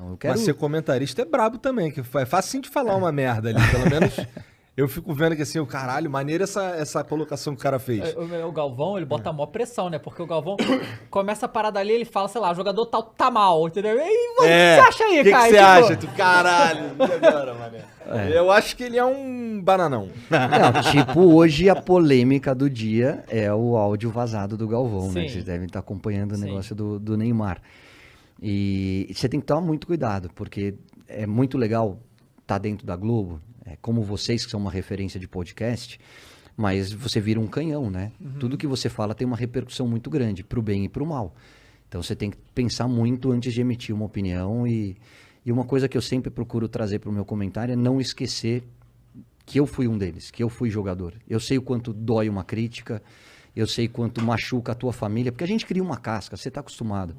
Então, eu quero... Mas ser comentarista é brabo também, que é fácil de falar uma merda ali, pelo menos... Eu fico vendo que assim, o caralho, maneiro essa colocação que o cara fez. O Galvão, ele bota a maior pressão, né? Porque o Galvão começa a parada ali, ele fala, sei lá, o jogador tal tá mal, entendeu? E aí, o que você acha aí, cara? O que você acha? Tu, caralho, e agora, mané? Eu acho que ele é um bananão. Não, tipo, hoje a polêmica do dia é o áudio vazado do Galvão, né? Vocês devem estar acompanhando o negócio do Neymar. E você tem que tomar muito cuidado, porque é muito legal estar dentro da Globo, como vocês que são uma referência de podcast, mas você vira um canhão, né? Tudo que você fala tem uma repercussão muito grande, pro bem e pro mal. Então você tem que pensar muito antes de emitir uma opinião e uma coisa que eu sempre procuro trazer pro meu comentário é não esquecer que eu fui um deles, que eu fui jogador. Eu sei o quanto dói uma crítica, eu sei quanto machuca a tua família, porque a gente cria uma casca, você tá acostumado.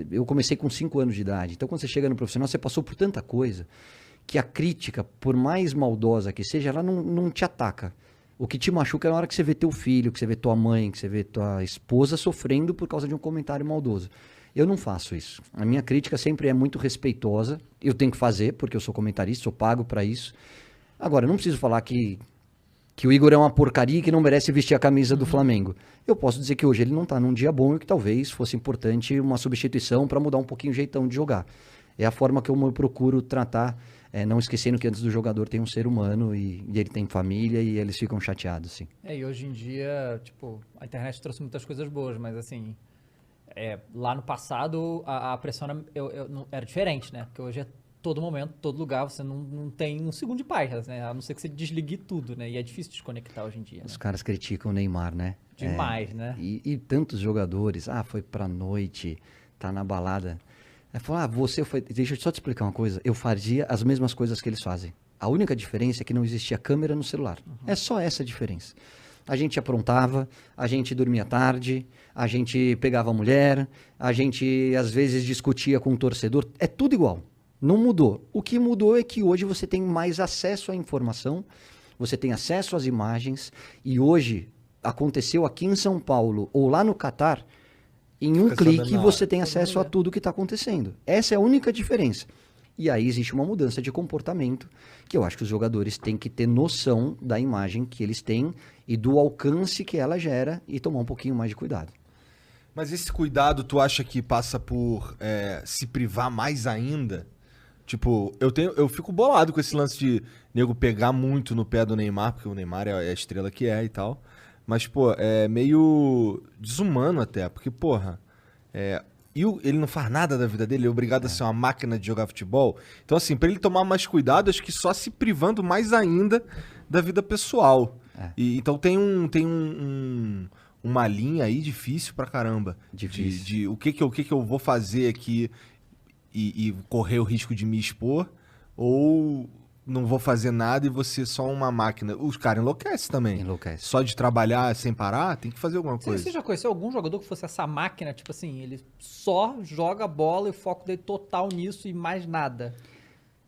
Eu comecei com 5 anos de idade, então quando você chega no profissional, você passou por tanta coisa que a crítica, por mais maldosa que seja, ela não te ataca. O que te machuca é na hora que você vê teu filho, que você vê tua mãe, que você vê tua esposa sofrendo por causa de um comentário maldoso. Eu não faço isso. A minha crítica sempre é muito respeitosa. Eu tenho que fazer, porque eu sou comentarista, sou pago para isso. Agora, eu não preciso falar que o Igor é uma porcaria e que não merece vestir a camisa do Flamengo. Eu posso dizer que hoje ele não está num dia bom e que talvez fosse importante uma substituição para mudar um pouquinho o jeitão de jogar. É a forma que eu procuro tratar, não esquecendo que antes do jogador tem um ser humano e ele tem família e eles ficam chateados, sim. E hoje em dia, tipo, a internet trouxe muitas coisas boas, mas assim, lá no passado a pressão era diferente, né? Porque hoje é todo momento, todo lugar, você não tem um segundo de paz, né? A não ser que você desligue tudo, né? E é difícil desconectar hoje em dia. Os caras criticam o Neymar, né? Demais, né? E tantos jogadores, foi pra noite, tá na balada... você foi... Deixa eu só te explicar uma coisa. Eu fazia as mesmas coisas que eles fazem. A única diferença é que não existia câmera no celular. É só essa a diferença. A gente aprontava, a gente dormia tarde, a gente pegava a mulher, a gente às vezes discutia com o torcedor. É tudo igual. Não mudou. O que mudou é que hoje você tem mais acesso à informação, você tem acesso às imagens, e hoje aconteceu aqui em São Paulo ou lá no Catar... Em um clique você tem acesso a tudo que está acontecendo. Essa é a única diferença. E aí existe uma mudança de comportamento que eu acho que os jogadores têm que ter noção da imagem que eles têm e do alcance que ela gera e tomar um pouquinho mais de cuidado. Mas esse cuidado tu acha que passa por se privar mais ainda? Tipo, eu fico bolado com esse lance de nego pegar muito no pé do Neymar, porque o Neymar é a estrela que é e tal. Mas, pô, é meio desumano até, porque, porra, ele não faz nada da vida dele, ele é obrigado a ser uma máquina de jogar futebol. Então, assim, pra ele tomar mais cuidado, acho que só se privando mais ainda da vida pessoal. Então tem uma linha aí difícil pra caramba. Difícil. De o que eu vou fazer aqui e correr o risco de me expor, ou... não vou fazer nada e você só uma máquina. Os caras enlouquecem também. Enlouquece. Só de trabalhar sem parar, tem que fazer alguma coisa. Você já conheceu algum jogador que fosse essa máquina, tipo assim, ele só joga bola e o foco dele total nisso e mais nada?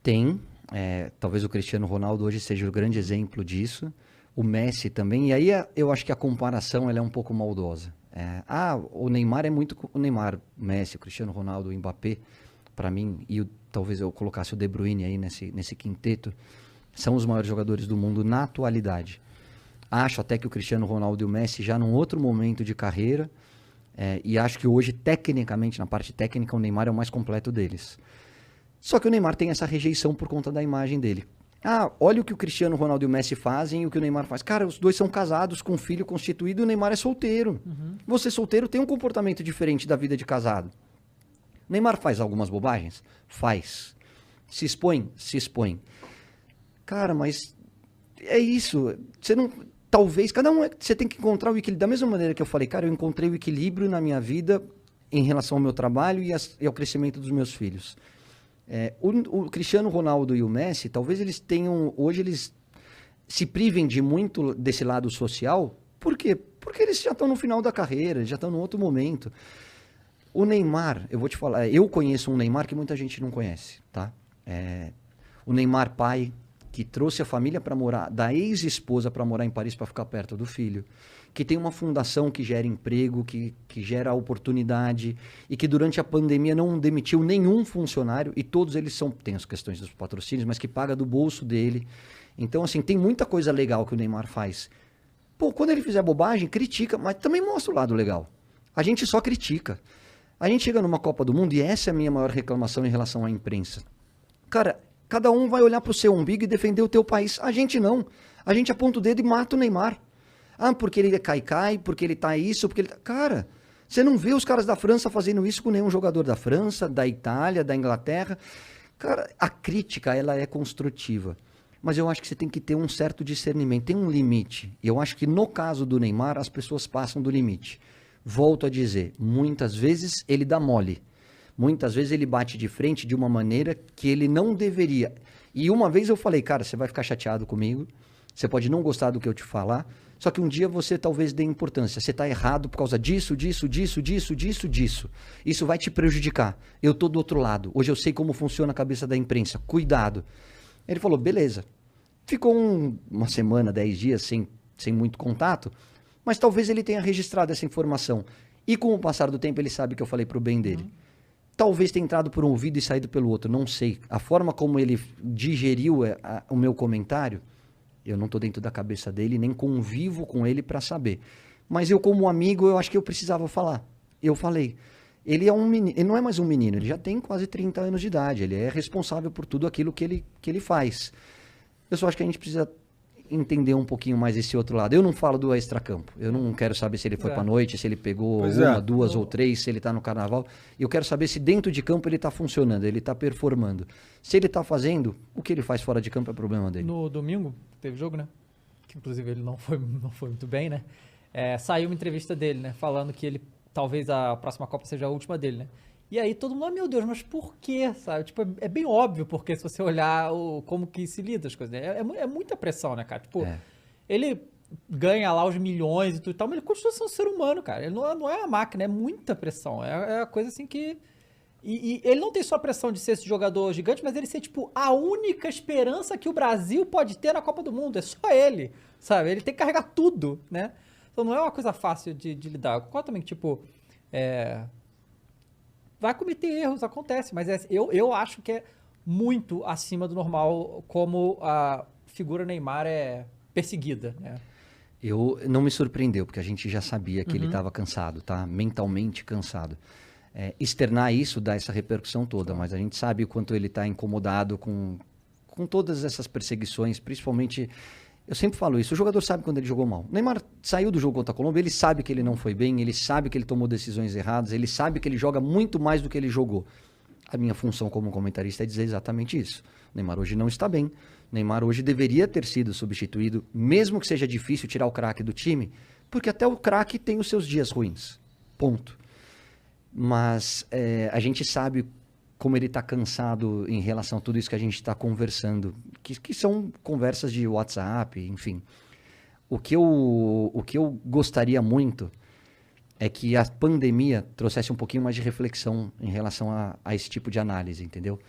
Tem. Talvez o Cristiano Ronaldo hoje seja o grande exemplo disso. O Messi também. E aí eu acho que a comparação ela é um pouco maldosa. O Neymar é muito... O Neymar, o Messi, o Cristiano Ronaldo, o Mbappé, para mim, e talvez eu colocasse o De Bruyne aí nesse quinteto, são os maiores jogadores do mundo na atualidade. Acho até que o Cristiano Ronaldo e o Messi já num outro momento de carreira, e acho que hoje, tecnicamente, na parte técnica, o Neymar é o mais completo deles. Só que o Neymar tem essa rejeição por conta da imagem dele. Olha o que o Cristiano Ronaldo e o Messi fazem e o que o Neymar faz. Cara, os dois são casados, com um filho constituído, e o Neymar é solteiro. Você solteiro tem um comportamento diferente da vida de casado. O Neymar faz algumas bobagens? Faz. Se expõe? Se expõe. Cara, mas é isso. Você não... Talvez, cada um... Você tem que encontrar o equilíbrio. Da mesma maneira que eu falei, cara, eu encontrei o equilíbrio na minha vida em relação ao meu trabalho e ao crescimento dos meus filhos. O Cristiano Ronaldo e o Messi, talvez eles tenham... Hoje eles se privem de muito desse lado social. Por quê? Porque eles já estão no final da carreira, já estão num outro momento. O Neymar, eu vou te falar, eu conheço um Neymar que muita gente não conhece, tá? O Neymar pai, que trouxe a família para morar, da ex-esposa para morar em Paris para ficar perto do filho, que tem uma fundação que gera emprego, que gera oportunidade e que durante a pandemia não demitiu nenhum funcionário e todos eles tem as questões dos patrocínios, mas que paga do bolso dele. Então, assim, tem muita coisa legal que o Neymar faz. Pô, quando ele fizer bobagem, critica, mas também mostra o lado legal. A gente só critica. A gente chega numa Copa do Mundo e essa é a minha maior reclamação em relação à imprensa. Cara, cada um vai olhar pro seu umbigo e defender o teu país. A gente não. A gente aponta o dedo e mata o Neymar. Ah, porque ele é cai-cai, porque ele tá isso, porque ele tá... Cara, você não vê os caras da França fazendo isso com nenhum jogador da França, da Itália, da Inglaterra. Cara, a crítica, ela é construtiva. Mas eu acho que você tem que ter um certo discernimento, tem um limite. E eu acho que no caso do Neymar, as pessoas passam do limite. Volto a dizer, muitas vezes ele dá mole. Muitas vezes ele bate de frente de uma maneira que ele não deveria. E uma vez eu falei, cara, você vai ficar chateado comigo, você pode não gostar do que eu te falar, só que um dia você talvez dê importância. Você está errado por causa disso. Isso vai te prejudicar. Eu estou do outro lado. Hoje eu sei como funciona a cabeça da imprensa. Cuidado. Ele falou, beleza. Ficou uma semana, 10 dias sem muito contato, mas talvez ele tenha registrado essa informação. E com o passar do tempo ele sabe que eu falei para o bem dele. Talvez tenha entrado por um ouvido e saído pelo outro, não sei. A forma como ele digeriu o meu comentário, eu não estou dentro da cabeça dele, nem convivo com ele para saber. Mas eu, como amigo, eu acho que eu precisava falar. Eu falei. Ele é um menino, ele não é mais um menino, ele já tem quase 30 anos de idade. Ele é responsável por tudo aquilo que ele faz. Eu só acho que a gente precisa entender um pouquinho mais esse outro lado. Eu não falo do extracampo. Eu não quero saber se ele foi pra noite, se ele pegou duas ou três, se ele tá no carnaval. Eu quero saber se dentro de campo ele tá funcionando, ele tá performando. Se ele tá fazendo, o que ele faz fora de campo é problema dele. No domingo, teve jogo, né? Que inclusive ele não foi muito bem, né? Saiu uma entrevista dele, né? Falando que ele talvez a próxima Copa seja a última dele, né? E aí todo mundo, meu Deus, mas por quê, sabe? Tipo, é bem óbvio, porque se você olhar como que se lida as coisas, né? É muita pressão, né, cara? Tipo, ele ganha lá os milhões e tudo e tal, mas ele continua sendo um ser humano, cara. Ele não é uma máquina, é muita pressão. É a coisa assim que... E ele não tem só a pressão de ser esse jogador gigante, mas ele ser, tipo, a única esperança que o Brasil pode ter na Copa do Mundo. É só ele, sabe? Ele tem que carregar tudo, né? Então não é uma coisa fácil de lidar. Eu concordo também que, tipo... vai cometer erros, acontece, mas eu acho que é muito acima do normal como a figura Neymar é perseguida, né? Não me surpreendeu, porque a gente já sabia que ele estava cansado, tá? Mentalmente cansado. Externar isso dá essa repercussão toda, mas a gente sabe o quanto ele está incomodado com todas essas perseguições, principalmente... Eu sempre falo isso, o jogador sabe quando ele jogou mal. O Neymar saiu do jogo contra a Colômbia, ele sabe que ele não foi bem, ele sabe que ele tomou decisões erradas, ele sabe que ele joga muito mais do que ele jogou. A minha função como comentarista é dizer exatamente isso. O Neymar hoje não está bem. O Neymar hoje deveria ter sido substituído, mesmo que seja difícil tirar o craque do time, porque até o craque tem os seus dias ruins. Ponto. Mas a gente sabe como ele está cansado em relação a tudo isso que a gente está conversando, que são conversas de WhatsApp, enfim. O que eu gostaria muito é que a pandemia trouxesse um pouquinho mais de reflexão em relação a esse tipo de análise, entendeu?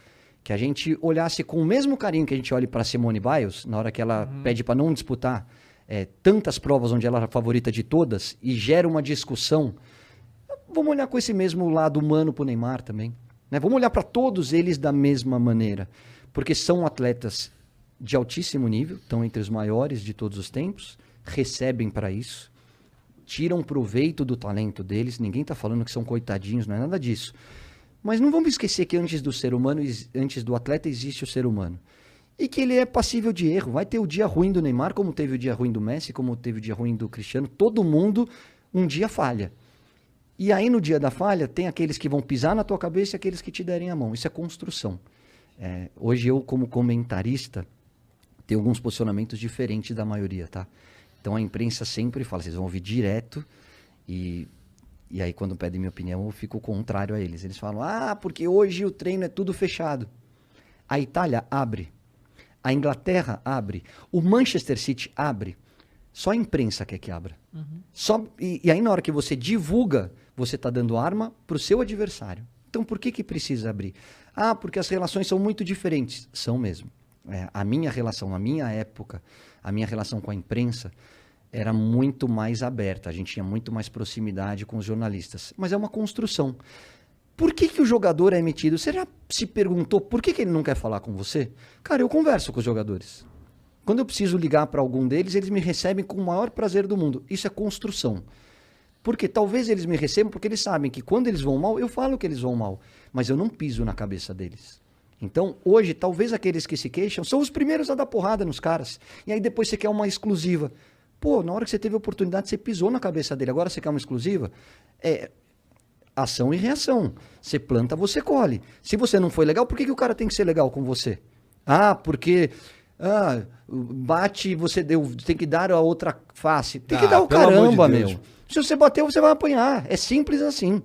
Que a gente olhasse com o mesmo carinho que a gente olha para Simone Biles, na hora que ela pede para não disputar tantas provas onde ela é a favorita de todas, e gera uma discussão. Vamos olhar com esse mesmo lado humano para o Neymar também. Né? Vamos olhar para todos eles da mesma maneira, porque são atletas de altíssimo nível, estão entre os maiores de todos os tempos, recebem para isso, tiram proveito do talento deles, ninguém está falando que são coitadinhos, não é nada disso. Mas não vamos esquecer que antes do ser humano, antes do atleta, existe o ser humano. E que ele é passível de erro. Vai ter o dia ruim do Neymar, como teve o dia ruim do Messi, como teve o dia ruim do Cristiano. Todo mundo um dia falha. E aí, no dia da falha, tem aqueles que vão pisar na tua cabeça e aqueles que te derem a mão. Isso é construção. Hoje eu, como comentarista, tenho alguns posicionamentos diferentes da maioria, tá? Então a imprensa sempre fala, vocês vão ouvir direto e aí quando pedem minha opinião eu fico contrário a eles. Eles falam, porque hoje o treino é tudo fechado. A Itália abre. A Inglaterra abre. O Manchester City abre. Só a imprensa quer que abra. E aí na hora que você divulga, você está dando arma para o seu adversário. Então por que precisa abrir? Porque as relações são muito diferentes. São mesmo. a minha relação, na minha época, a minha relação com a imprensa era muito mais aberta. A gente tinha muito mais proximidade com os jornalistas. Mas é uma construção. Por que o jogador é emitido? Você já se perguntou por que ele não quer falar com você? Cara, eu converso com os jogadores. Quando eu preciso ligar para algum deles, eles me recebem com o maior prazer do mundo. Isso é construção. Porque talvez eles me recebam porque eles sabem que quando eles vão mal, eu falo que eles vão mal. Mas eu não piso na cabeça deles. Então, hoje, talvez aqueles que se queixam são os primeiros a dar porrada nos caras. E aí depois você quer uma exclusiva. Pô, na hora que você teve a oportunidade, você pisou na cabeça dele. Agora você quer uma exclusiva? É ação e reação. Você planta, você colhe. Se você não foi legal, por que o cara tem que ser legal com você? Ah, porque... bate, você tem que dar a outra face. Tem que dar o caramba, meu. Se você bateu, você vai apanhar. É simples assim.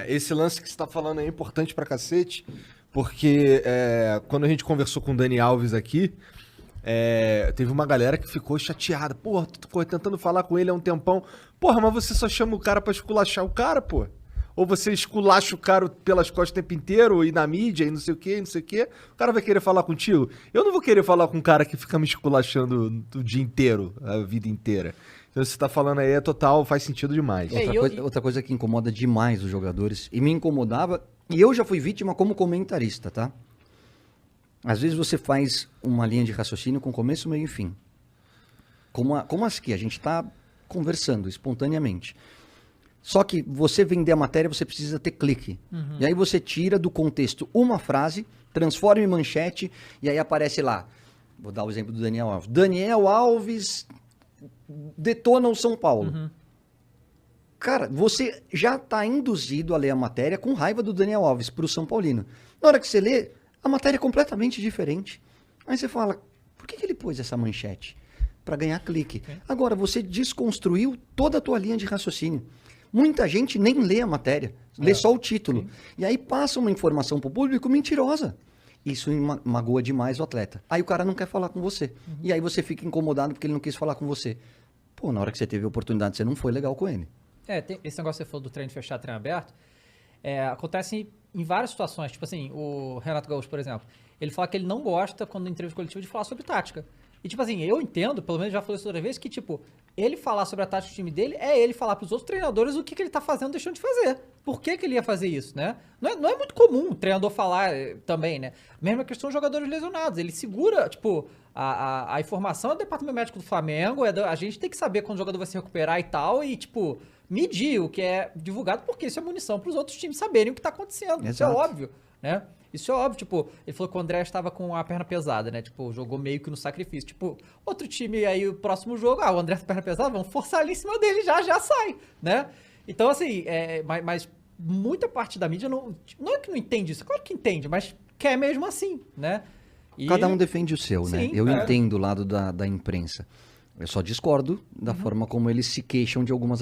Esse lance que você tá falando é importante pra cacete, porque quando a gente conversou com o Dani Alves aqui, teve uma galera que ficou chateada. Porra, tu ficou tentando falar com ele há um tempão. Porra, mas você só chama o cara pra esculachar o cara, pô. Ou você esculacha o cara pelas costas o tempo inteiro, e na mídia, e não sei o quê, não sei o quê. O cara vai querer falar contigo? Eu não vou querer falar com um cara que fica me esculachando o dia inteiro, a vida inteira. Então, você tá falando aí, total, faz sentido demais. Outra coisa que incomoda demais os jogadores, e me incomodava, e eu já fui vítima como comentarista, tá? Às vezes você faz uma linha de raciocínio com começo, meio e fim. Como as que a gente tá conversando espontaneamente. Só que você vender a matéria, você precisa ter clique. Uhum. E aí você tira do contexto uma frase, transforma em manchete, e aí aparece lá. Vou dar o exemplo do Daniel Alves. Daniel Alves detona o São Paulo. Uhum. Cara, você já está induzido a ler a matéria com raiva do Daniel Alves para o São Paulino. Na hora que você lê, a matéria é completamente diferente. Aí você fala, por que ele pôs essa manchete? Para ganhar clique. Okay. Agora, você desconstruiu toda a tua linha de raciocínio. Muita gente nem lê a matéria, lê só o título. Sim. E aí passa uma informação para o público mentirosa. Isso magoa demais o atleta. Aí o cara não quer falar com você. Uhum. E aí você fica incomodado porque ele não quis falar com você. Pô, na hora que você teve a oportunidade, você não foi legal com ele. Tem esse negócio que você falou do treino fechado, treino aberto, acontece em várias situações. Tipo assim, o Renato Gaúcho, por exemplo, ele fala que ele não gosta, quando em entrevista coletiva, de falar sobre tática. E, tipo assim, eu entendo, pelo menos já falei isso outra vez, que, tipo, ele falar sobre a tática do time dele é ele falar pros outros treinadores o que ele tá fazendo, deixando de fazer. Por que ele ia fazer isso, né? Não é muito comum o treinador falar também, né? Mesma questão dos jogadores lesionados. Ele segura, tipo, a informação é do departamento médico do Flamengo, a gente tem que saber quando o jogador vai se recuperar e tal, e, tipo, medir o que é divulgado, porque isso é munição pros outros times saberem o que tá acontecendo. Exato. Isso é óbvio, né? Isso é óbvio, tipo, ele falou que o André estava com a perna pesada, né? Tipo, jogou meio que no sacrifício. Tipo, outro time aí, o próximo jogo, o André com a perna pesada, vamos forçar ali em cima dele, já sai, né? Então, assim, mas muita parte da mídia não é que não entende isso, claro que entende, mas quer mesmo assim, né? Cada um defende o seu, né? Eu entendo o lado da imprensa. Eu só discordo da forma como eles se queixam de algumas